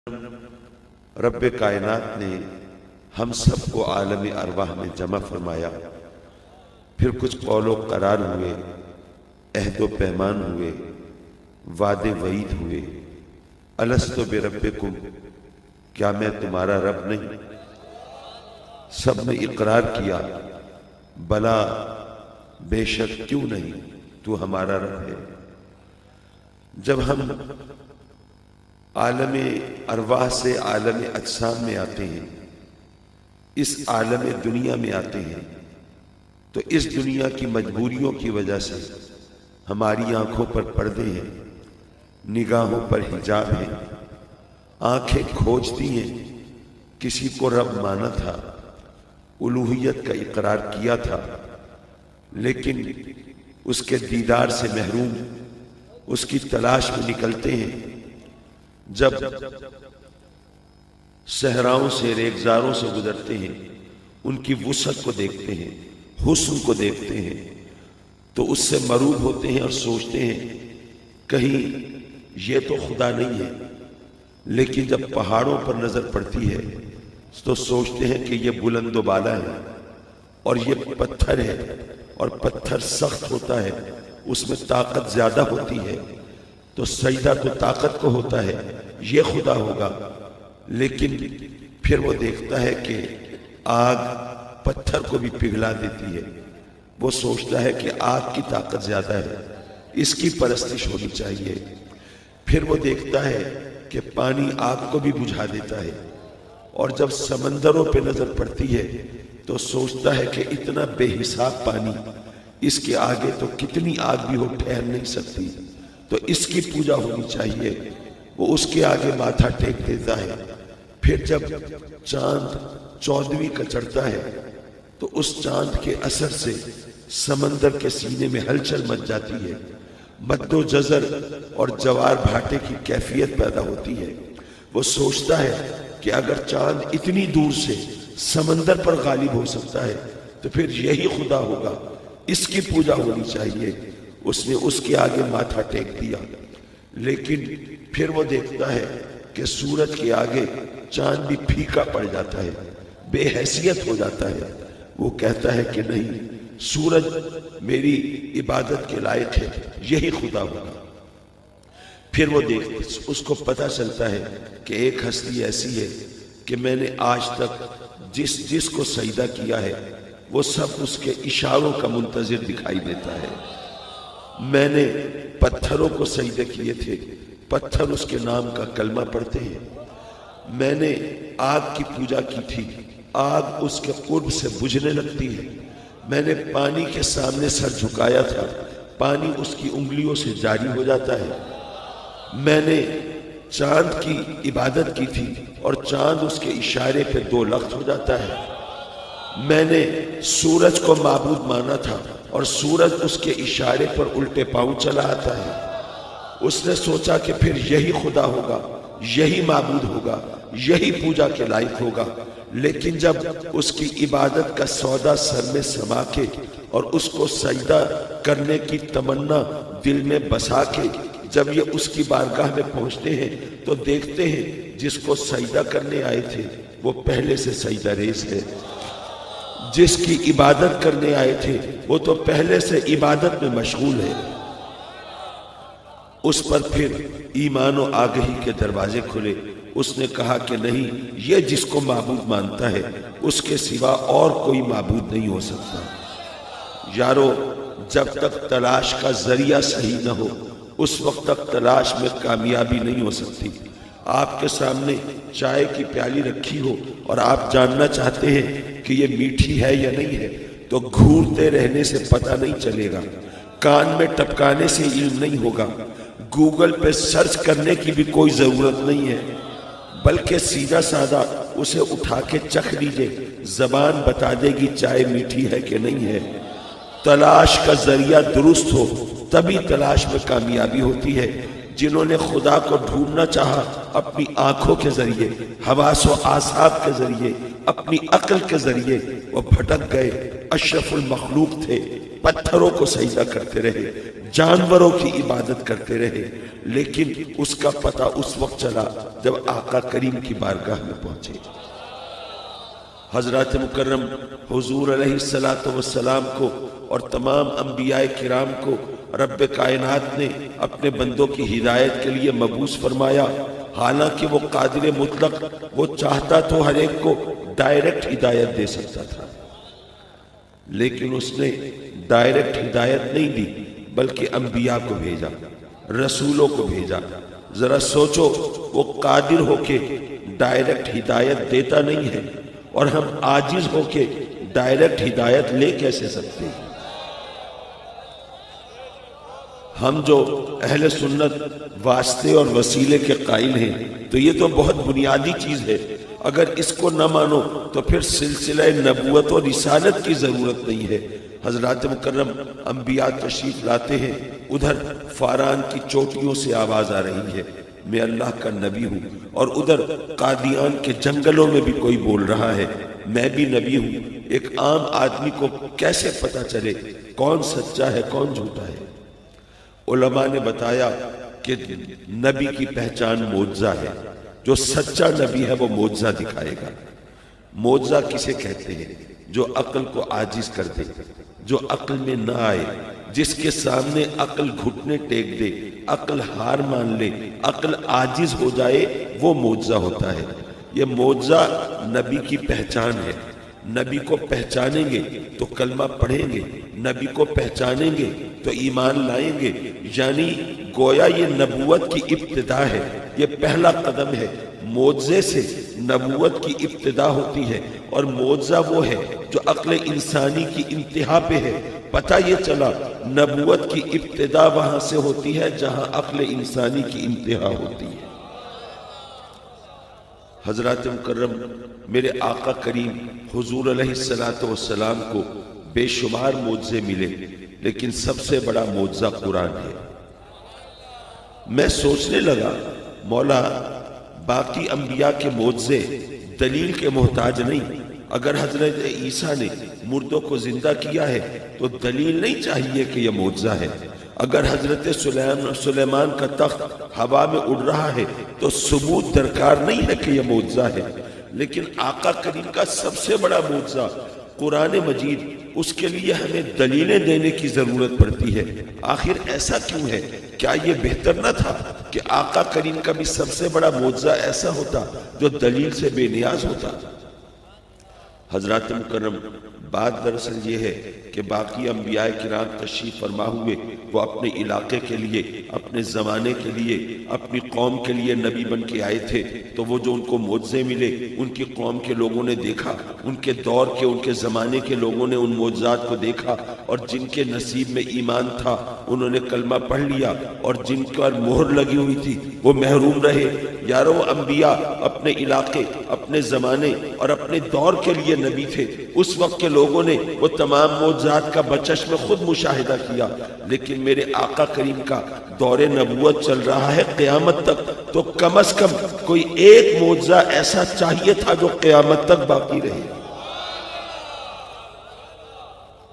رب کائنات نے ہم سب کو عالم ارواح میں جمع فرمایا، پھر کچھ قول و قرار ہوئے، عہد و پیمان ہوئے، وعدے وعید ہوئے۔ الستو بربکم، کیا میں تمہارا رب نہیں؟ سب نے اقرار کیا، بلا بے شک کیوں نہیں، تو ہمارا رب ہے۔ جب ہم عالم ارواح سے عالم اجسام میں آتے ہیں، اس عالم دنیا میں آتے ہیں، تو اس دنیا کی مجبوریوں کی وجہ سے ہماری آنکھوں پر پردے ہیں، نگاہوں پر حجاب ہے، آنکھیں کھوجتی ہیں۔ کسی کو رب مانا تھا، الوہیت کا اقرار کیا تھا، لیکن اس کے دیدار سے محروم، اس کی تلاش میں نکلتے ہیں۔ جب صحراؤں سے، ریگزاروں سے گزرتے ہیں، ان کی وسعت کو دیکھتے ہیں، حسن کو دیکھتے ہیں، تو اس سے مروب ہوتے ہیں اور سوچتے ہیں کہیں یہ تو خدا نہیں ہے۔ لیکن جب پہاڑوں پر نظر پڑتی ہے تو سوچتے ہیں کہ یہ بلند و بالا ہے، اور یہ پتھر ہے، اور پتھر سخت ہوتا ہے، اس میں طاقت زیادہ ہوتی ہے، تو سجدہ تو طاقت کو ہوتا ہے، یہ خدا ہوگا۔ لیکن پھر وہ دیکھتا ہے کہ آگ پتھر کو بھی پگھلا دیتی ہے، وہ سوچتا ہے کہ آگ کی طاقت زیادہ ہے، اس کی پرستش ہونی چاہیے۔ پھر وہ دیکھتا ہے کہ پانی آگ کو بھی بجھا دیتا ہے، اور جب سمندروں پہ نظر پڑتی ہے تو سوچتا ہے کہ اتنا بے حساب پانی، اس کے آگے تو کتنی آگ بھی ہو ٹھہر نہیں سکتی، تو اس کی پوجا ہونی چاہیے۔ وہ اس کے آگے ماتھا ٹیک دیتا ہے۔ پھر جب چاند 14ویں کا چڑھتا ہے تو اس چاند کے اثر سے سمندر کے سینے میں ہلچل مچ جاتی ہے، مد و جزر اور جوار بھاٹے کی کیفیت پیدا ہوتی ہے۔ وہ سوچتا ہے کہ اگر چاند اتنی دور سے سمندر پر غالب ہو سکتا ہے تو پھر یہی خدا ہوگا، اس کی پوجا ہونی چاہیے۔ اس نے اس کے آگے ماتھا ٹیک دیا، لیکن پھر وہ دیکھتا ہے کہ سورج کے آگے چاند بھی پھیکا پڑ جاتا ہے، بے حیثیت ہو جاتا ہے۔ وہ کہتا ہے کہ نہیں، سورج میری عبادت کے لائق ہے، یہی خدا ہوگا۔ پھر وہ اس کو پتہ چلتا ہے کہ ایک ہستی ایسی ہے کہ میں نے آج تک جس کو سجدہ کیا ہے وہ سب اس کے اشاروں کا منتظر دکھائی دیتا ہے۔ میں نے پتھروں کو سجدے کیے تھے، پتھر اس کے نام کا کلمہ پڑھتے ہیں۔ میں نے آگ کی پوجا کی تھی، آگ اس کے قرب سے بجھنے لگتی ہے۔ میں نے پانی کے سامنے سر جھکایا تھا، پانی اس کی انگلیوں سے جاری ہو جاتا ہے۔ میں نے چاند کی عبادت کی تھی اور چاند اس کے اشارے پہ 2 لخت ہو جاتا ہے۔ میں نے سورج کو معبود مانا تھا اور سورج اس کے اشارے پر الٹے پاؤں چلا آتا ہے۔ اس نے سوچا کہ پھر یہی خدا ہوگا، یہی معبود ہوگا، یہی پوجا کے لائق ہوگا۔ لیکن جب اس کی عبادت کا سودا سر میں سما کے اور اس کو سجدہ کرنے کی تمنا دل میں بسا کے جب یہ اس کی بارگاہ میں پہنچتے ہیں تو دیکھتے ہیں جس کو سجدہ کرنے آئے تھے وہ پہلے سے سجدہ ریز ہے، جس کی عبادت کرنے آئے تھے وہ تو پہلے سے عبادت میں مشغول ہے۔ اس پر پھر ایمان و آگہی کے دروازے کھلے۔ اس نے کہا کہ نہیں، یہ جس کو معبود مانتا ہے اس کے سوا اور کوئی معبود نہیں ہو سکتا۔ یارو، جب تک تلاش کا ذریعہ صحیح نہ ہو اس وقت تک تلاش میں کامیابی نہیں ہو سکتی۔ آپ کے سامنے چائے کی پیالی رکھی ہو اور آپ جاننا چاہتے ہیں کہ یہ میٹھی ہے یا نہیں ہے، تو گھورتے رہنے سے پتہ نہیں چلے گا، کان میں ٹپکانے سے علم نہیں ہوگا، گوگل پہ سرچ کرنے کی بھی کوئی ضرورت نہیں ہے، بلکہ سیدھا سادہ اسے اٹھا کے چکھ لیجئے، زبان بتا دے گی چائے میٹھی ہے کہ نہیں ہے۔ تلاش کا ذریعہ درست ہو تبھی تلاش میں کامیابی ہوتی ہے۔ جنہوں نے خدا کو ڈھونڈنا چاہا اپنی آنکھوں کے ذریعے، حواس و اعصاب کے ذریعے، اپنی عقل کے ذریعے، وہ بھٹک گئے۔ اشرف المخلوق تھے، پتھروں کو سجدہ کرتے رہے، جانوروں کی عبادت کرتے رہے، لیکن اس کا پتہ اس وقت چلا جب آقا کریم کی بارگاہ میں پہنچے۔ حضرات مکرم حضور علیہ السلام کو اور تمام انبیاء کرام کو رب کائنات نے اپنے بندوں کی ہدایت کے لیے مبعوث فرمایا۔ حالانکہ وہ قادر مطلق، وہ چاہتا تو ہر ایک کو ڈائریکٹ ہدایت دے سکتا تھا، لیکن اس نے ڈائریکٹ ہدایت نہیں دی، بلکہ انبیاء کو بھیجا، رسولوں کو بھیجا۔ ذرا سوچو، وہ قادر ہو کے ڈائریکٹ ہدایت دیتا نہیں ہے، اور ہم عاجز ہو کے ڈائریکٹ ہدایت لے کیسے سکتے ہیں؟ ہم جو اہل سنت واسطے اور وسیلے کے قائل ہیں تو یہ تو بہت بنیادی چیز ہے۔ اگر اس کو نہ مانو تو پھر سلسلہ نبوت اور رسالت کی ضرورت نہیں ہے۔ حضرات مکرم انبیاء تشریف لاتے ہیں، ادھر فاران کی چوٹیوں سے آواز آ رہی ہے میں اللہ کا نبی ہوں، اور ادھر قادیان کے جنگلوں میں بھی کوئی بول رہا ہے میں بھی نبی ہوں۔ ایک عام آدمی کو کیسے پتا چلے کون سچا ہے کون جھوٹا ہے؟ علماء نے بتایا کہ نبی کی پہچان معجزہ ہے۔ جو سچا نبی ہے وہ معجزہ دکھائے گا۔ معجزہ کسے کہتے ہیں؟ جو عقل کو عاجز کر دے، جو عقل میں نہ آئے، جس کے سامنے عقل گھٹنے ٹیک دے، عقل ہار مان لے، عقل عاجز ہو جائے، وہ معجزہ ہوتا ہے۔ یہ معجزہ نبی کی پہچان ہے۔ نبی کو پہچانیں گے تو کلمہ پڑھیں گے، نبی کو پہچانیں گے تو ایمان لائیں گے، یعنی گویا یہ نبوت کی ابتدا ہے، یہ پہلا قدم ہے۔ معجزے سے نبوت کی ابتدا ہوتی ہے، اور معجزہ وہ ہے جو عقل انسانی کی انتہا پہ ہے۔ پتہ یہ چلا نبوت کی ابتدا وہاں سے ہوتی ہے جہاں عقل انسانی کی انتہا ہوتی ہے۔ حضرات مکرم میرے آقا کریم حضور علیہ السلام کو بے شمار معجزے ملے، لیکن سب سے بڑا معجزہ قرآن ہے۔ میں سوچنے لگا مولا باقی انبیاء کے معجزے دلیل کے محتاج نہیں۔ اگر حضرت عیسیٰ نے مردوں کو زندہ کیا ہے تو دلیل نہیں چاہیے کہ یہ معجزہ ہے۔ اگر حضرت سلیمان کا تخت ہوا میں اڑ رہا ہے تو ثبوت درکار نہیں ہے کہ یہ معجزہ ہے۔ لیکن آقا کریم کا سب سے بڑا معجزہ قرآن مجید، اس کے لیے ہمیں دلیلیں دینے کی ضرورت پڑتی ہے۔ آخر ایسا کیوں ہے؟ کیا یہ بہتر نہ تھا کہ آقا کریم کا بھی سب سے بڑا معجزہ ایسا ہوتا جو دلیل سے بے نیاز ہوتا؟ حضرات مکرم بات دراصل یہ ہے کہ باقی انبیاء کرام تشریف فرما ہوئے، وہ اپنے علاقے کے لیے، اپنے زمانے کے لیے، اپنی قوم کے لیے نبی بن کے آئے تھے، تو وہ جو ان کو معجزے ملے ان کی قوم کے لوگوں نے دیکھا، ان کے دور کے، ان کے زمانے کے لوگوں نے ان معجزات کو دیکھا، اور جن کے نصیب میں ایمان تھا انہوں نے کلمہ پڑھ لیا، اور جن پر مہر لگی ہوئی تھی وہ محروم رہے۔ یارو انبیاء اپنے علاقے، اپنے زمانے اور اپنے دور کے لیے نبی تھے۔ اس وقت کے لوگوں نے وہ تمام معجزات کا بچشم خود مشاہدہ کیا، لیکن میرے آقا کریم کا دور نبوت چل رہا ہے قیامت تک، تو کم از کم کوئی ایک معجزہ ایسا چاہیے تھا جو قیامت تک باقی رہے،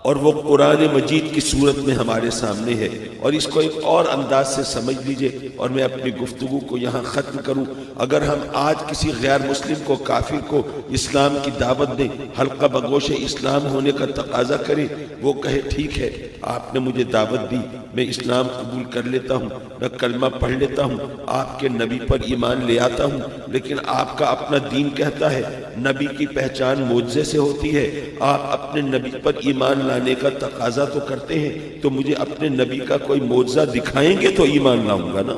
اور وہ قرآن مجید کی صورت میں ہمارے سامنے ہے۔ اور اس کو ایک اور انداز سے سمجھ لیجئے، اور میں اپنی گفتگو کو یہاں ختم کروں۔ اگر ہم آج کسی غیر مسلم کو، کافر کو اسلام کی دعوت دیں، حلقہ بگوش اسلام ہونے کا تقاضا کریں، وہ کہے ٹھیک ہے آپ نے مجھے دعوت دی، میں اسلام قبول کر لیتا ہوں، میں کلمہ پڑھ لیتا ہوں، آپ کے نبی پر ایمان لے آتا ہوں، لیکن آپ کا اپنا دین کہتا ہے نبی کی پہچان معجزے سے ہوتی ہے، آپ اپنے نبی پر ایمان لانے کا تقاضا تو کرتے ہیں، تو مجھے اپنے نبی کا کوئی معجزہ دکھائیں گے تو ایمان لاؤں گا نا۔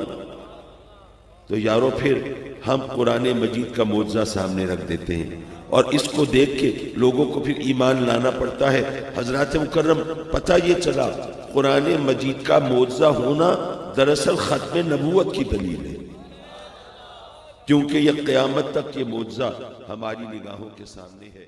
تو یارو پھر ہم قرآن مجید کا معجزہ سامنے رکھ دیتے ہیں، اور اس کو دیکھ کے لوگوں کو پھر ایمان لانا پڑتا ہے۔ حضرات مکرم پتہ یہ چلا قرآن مجید کا معجزہ ہونا دراصل ختم نبوت کی دلیل ہے، کیونکہ یہ قیامت تک یہ معجزہ ہماری نگاہوں کے سامنے ہے۔